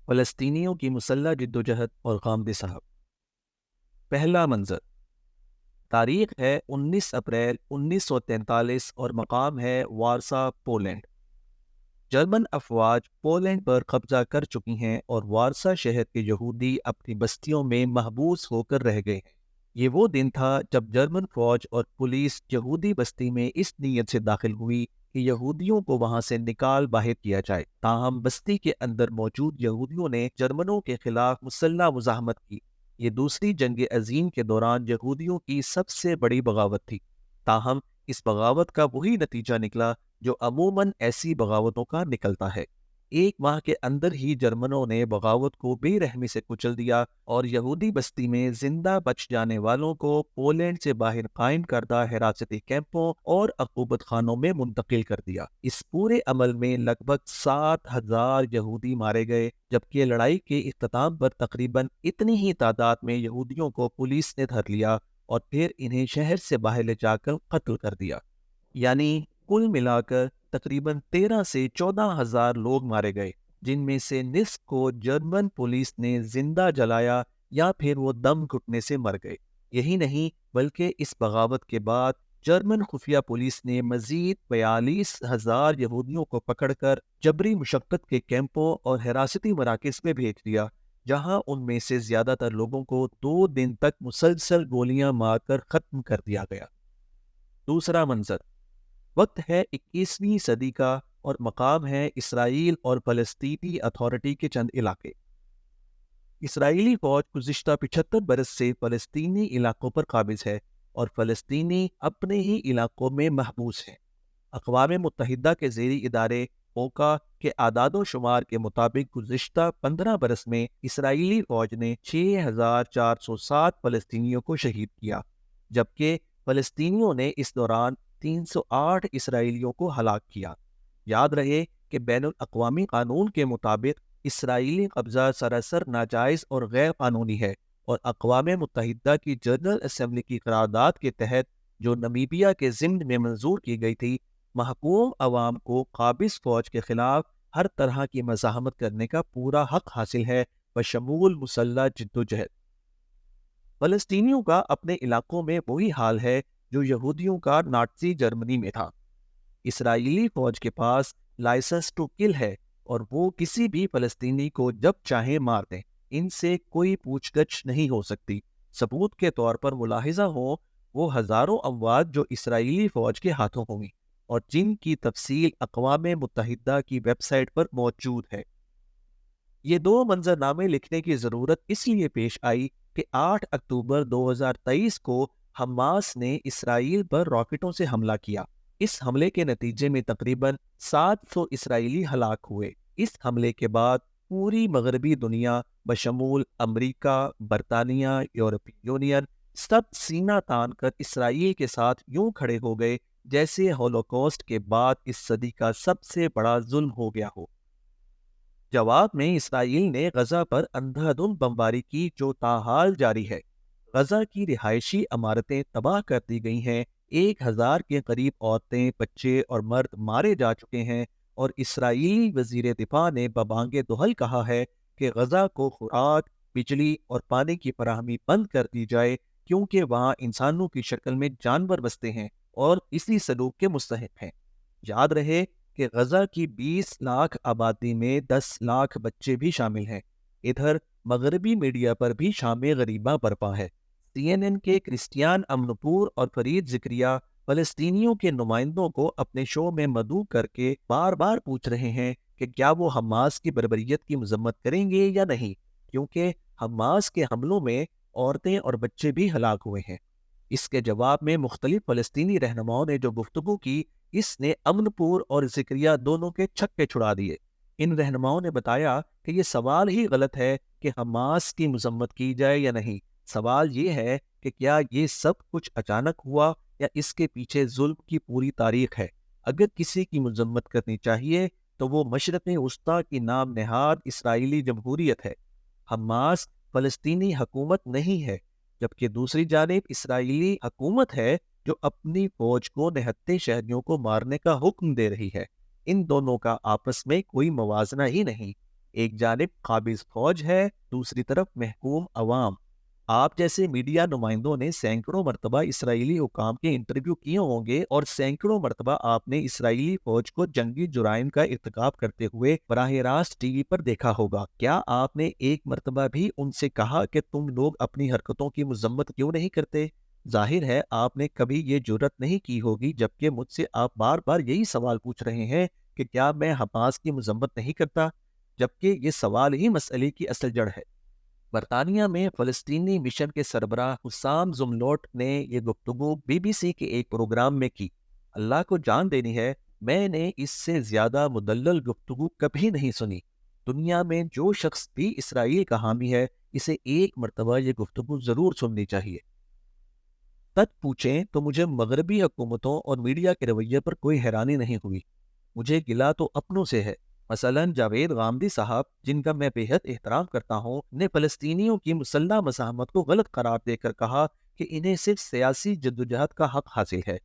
فلسطینیوں کی مسلح جدوجہد اور غامدِ صاحب۔ پہلا منظر، تاریخ ہے 19 اپریل 1943 اور مقام ہے وارسا، پولینڈ۔ جرمن افواج پولینڈ پر قبضہ کر چکی ہیں اور وارسا شہر کے یہودی اپنی بستیوں میں محبوس ہو کر رہ گئے ہیں۔ یہ وہ دن تھا جب جرمن فوج اور پولیس یہودی بستی میں اس نیت سے داخل ہوئی کہ یہودیوں کو وہاں سے نکال باہر کیا جائے، تاہم بستی کے اندر موجود یہودیوں نے جرمنوں کے خلاف مسلح مزاحمت کی۔ یہ دوسری جنگ عظیم کے دوران یہودیوں کی سب سے بڑی بغاوت تھی، تاہم اس بغاوت کا وہی نتیجہ نکلا جو عموماً ایسی بغاوتوں کا نکلتا ہے۔ ایک ماہ کے اندر ہی جرمنوں نے بغاوت کو بے رحمی سے کچل دیا اور یہودی بستی میں زندہ بچ جانے والوں کو پولینڈ سے باہر قائم کردہ حراستی کیمپوں اور عقوبت خانوں میں منتقل کر دیا۔ اس پورے عمل میں لگ بھگ 7,000 یہودی مارے گئے، جبکہ لڑائی کے اختتام پر تقریباً اتنی ہی تعداد میں یہودیوں کو پولیس نے دھر لیا اور پھر انہیں شہر سے باہر لے جا کر قتل کر دیا۔ یعنی کل ملا کر تقریباً 13 سے 14,000 لوگ مارے گئے، جن میں سے نصف کو جرمن پولیس نے زندہ جلایا یا پھر وہ دم گھٹنے سے مر گئے۔ یہی نہیں بلکہ اس بغاوت کے بعد جرمن خفیہ پولیس نے مزید 42,000 یہودیوں کو پکڑ کر جبری مشقت کے کیمپوں اور حراستی مراکز میں بھیج دیا، جہاں ان میں سے زیادہ تر لوگوں کو 2 دن تک مسلسل گولیاں مار کر ختم کر دیا گیا۔ دوسرا منظر، وقت ہے 21ویں صدی کا اور مقام ہے اسرائیل اور فلسطینی اتھارٹی کے چند علاقے۔ اسرائیلی فوج گزشتہ 75 برس سے فلسطینی علاقوں پر قابض ہے اور فلسطینی اپنے ہی علاقوں میں محبوس ہیں۔ اقوام متحدہ کے زیرِ ادارے اوکا کے اعداد و شمار کے مطابق گزشتہ 15 برس میں اسرائیلی فوج نے 6,407 فلسطینیوں کو شہید کیا، جبکہ فلسطینیوں نے اس دوران 308 اسرائیلیوں کو ہلاک کیا۔ یاد رہے کہ بین الاقوامی قانون کے مطابق اسرائیلی قبضہ سراسر ناجائز اور غیر قانونی ہے، اور اقوام متحدہ کی جنرل اسمبلی کی قرارداد کے تحت جو نمیبیا کے ضمن میں منظور کی گئی تھی، محکوم عوام کو قابض فوج کے خلاف ہر طرح کی مزاحمت کرنے کا پورا حق حاصل ہے، بشمول مسلح جدوجہد۔ فلسطینیوں کا اپنے علاقوں میں وہی حال ہے جو یہودیوں کا نازی جرمنی میں تھا۔ اسرائیلی فوج کے پاس لائسنس ٹو کل ہے اور وہ کسی بھی فلسطینی کو جب چاہیں مار دیں، ان سے کوئی پوچھ گچھ نہیں ہو سکتی۔ ثبوت کے طور پر ملاحظہ ہو وہ ہزاروں اموات جو اسرائیلی فوج کے ہاتھوں ہوں گی اور جن کی تفصیل اقوام متحدہ کی ویب سائٹ پر موجود ہے۔ یہ 2 منظرنامے لکھنے کی ضرورت اس لیے پیش آئی کہ 8 اکتوبر 2023 کو حماس نے اسرائیل پر راکٹوں سے حملہ کیا۔ اس حملے کے نتیجے میں تقریباً 700 اسرائیلی ہلاک ہوئے۔ اس حملے کے بعد پوری مغربی دنیا بشمول امریکہ، برطانیہ، یورپی یونین سب سینہ تان کر اسرائیل کے ساتھ یوں کھڑے ہو گئے جیسے ہولوکاسٹ کے بعد اس صدی کا سب سے بڑا ظلم ہو گیا ہو۔ جواب میں اسرائیل نے غزہ پر اندھا دھند بمباری کی جو تاحال جاری ہے۔ غزہ کی رہائشی عمارتیں تباہ کر دی گئی ہیں، 1,000 کے قریب عورتیں، بچے اور مرد مارے جا چکے ہیں، اور اسرائیلی وزیر دفاع نے ببانگ دہل کہا ہے کہ غزہ کو خوراک، بجلی اور پانی کی فراہمی بند کر دی جائے کیونکہ وہاں انسانوں کی شکل میں جانور بستے ہیں اور اسی سلوک کے مستحق ہیں۔ یاد رہے کہ غزہ کی 20 لاکھ آبادی میں 10 لاکھ بچے بھی شامل ہیں۔ ادھر مغربی میڈیا پر بھی شام غریبہ برپا ہے۔ CNN کے کرسٹیان امنپور اور فرید زکریہ فلسطینیوں کے نمائندوں کو اپنے شو میں مدعو کر کے بار بار پوچھ رہے ہیں کہ کیا وہ حماس کی بربریت کی مذمت کریں گے یا نہیں، کیونکہ حماس کے حملوں میں عورتیں اور بچے بھی ہلاک ہوئے ہیں۔ اس کے جواب میں مختلف فلسطینی رہنماؤں نے جو گفتگو کی، اس نے امنپور اور زکریہ دونوں کے چھکے چھڑا دیے۔ ان رہنماؤں نے بتایا کہ یہ سوال ہی غلط ہے کہ حماس کی مذمت کی جائے یا نہیں، سوال یہ ہے کہ کیا یہ سب کچھ اچانک ہوا یا اس کے پیچھے ظلم کی پوری تاریخ ہے۔ اگر کسی کی مذمت کرنی چاہیے تو وہ مشرق وسطیٰ کی نام نہاد اسرائیلی جمہوریت ہے۔ حماس فلسطینی حکومت نہیں ہے، جبکہ دوسری جانب اسرائیلی حکومت ہے جو اپنی فوج کو نہتے شہریوں کو مارنے کا حکم دے رہی ہے۔ ان دونوں کا آپس میں کوئی موازنہ ہی نہیں۔ ایک جانب قابض فوج ہے، دوسری طرف محکوم عوام۔ آپ جیسے میڈیا نمائندوں نے سینکڑوں مرتبہ اسرائیلی حکام کے انٹرویو کیے ہوں گے، اور سینکڑوں مرتبہ آپ نے اسرائیلی فوج کو جنگی جرائم کا ارتکاب کرتے ہوئے براہ راست ٹی وی پر دیکھا ہوگا۔ کیا آپ نے ایک مرتبہ بھی ان سے کہا کہ تم لوگ اپنی حرکتوں کی مذمت کیوں نہیں کرتے؟ ظاہر ہے آپ نے کبھی یہ جرات نہیں کی ہوگی، جبکہ مجھ سے آپ بار بار یہی سوال پوچھ رہے ہیں کہ کیا میں حماس کی مذمت نہیں کرتا، جبکہ یہ سوال ہی مسئلے کی اصل جڑ ہے۔ برطانیہ میں فلسطینی مشن کے سربراہ حسام زملوٹ نے یہ گفتگو بی بی سی کے ایک پروگرام میں کی۔ اللہ کو جان دینی ہے، میں نے اس سے زیادہ مدلل گفتگو کبھی نہیں سنی۔ دنیا میں جو شخص بھی اسرائیل کا حامی ہے، اسے ایک مرتبہ یہ گفتگو ضرور سننی چاہیے۔ سچ پوچھیں تو مجھے مغربی حکومتوں اور میڈیا کے رویے پر کوئی حیرانی نہیں ہوئی۔ مجھے گلہ تو اپنوں سے ہے۔ مثلاً جاوید غامدی صاحب، جن کا میں بے حد احترام کرتا ہوں، نے فلسطینیوں کی مسلح مزاحمت کو غلط قرار دے کر کہا کہ انہیں صرف سیاسی جدوجہد کا حق حاصل ہے۔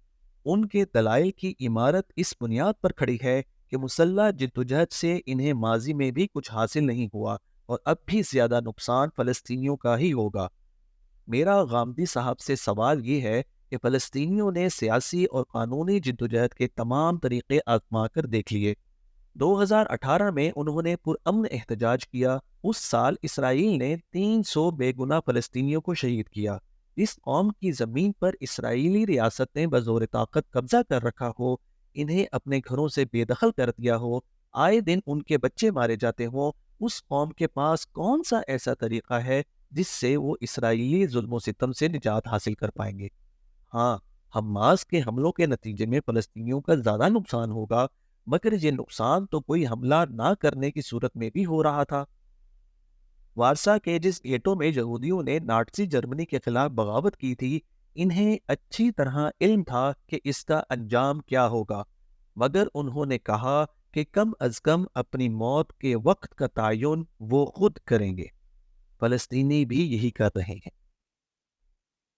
ان کے دلائل کی عمارت اس بنیاد پر کھڑی ہے کہ مسلح جدوجہد سے انہیں ماضی میں بھی کچھ حاصل نہیں ہوا، اور اب بھی زیادہ نقصان فلسطینیوں کا ہی ہوگا۔ میرا غامدی صاحب سے سوال یہ ہے کہ فلسطینیوں نے سیاسی اور قانونی جدوجہد کے تمام طریقے آزما کر دیکھ لیے۔ 2018 میں انہوں نے پرامن احتجاج کیا۔ اس سال اسرائیل نے 300 بے گناہ فلسطینیوں کو شہید کیا۔ اس قوم کی زمین پر اسرائیلی ریاست نے بزور طاقت قبضہ کر رکھا ہو، انہیں اپنے گھروں سے بے دخل کر دیا ہو، آئے دن ان کے بچے مارے جاتے ہوں، اس قوم کے پاس کون سا ایسا طریقہ ہے جس سے وہ اسرائیلی ظلم و ستم سے نجات حاصل کر پائیں گے؟ ہاں، حماس کے حملوں کے نتیجے میں فلسطینیوں کا زیادہ نقصان ہوگا، مگر یہ نقصان تو کوئی حملہ نہ کرنے کی صورت میں بھی ہو رہا تھا۔ وارسا کے جس گیٹو میں یہودیوں نے نازی جرمنی کے خلاف بغاوت کی تھی، انہیں اچھی طرح علم تھا کہ اس کا انجام کیا ہوگا، مگر انہوں نے کہا کہ کم از کم اپنی موت کے وقت کا تعین وہ خود کریں گے۔ فلسطینی بھی یہی کر رہے ہیں۔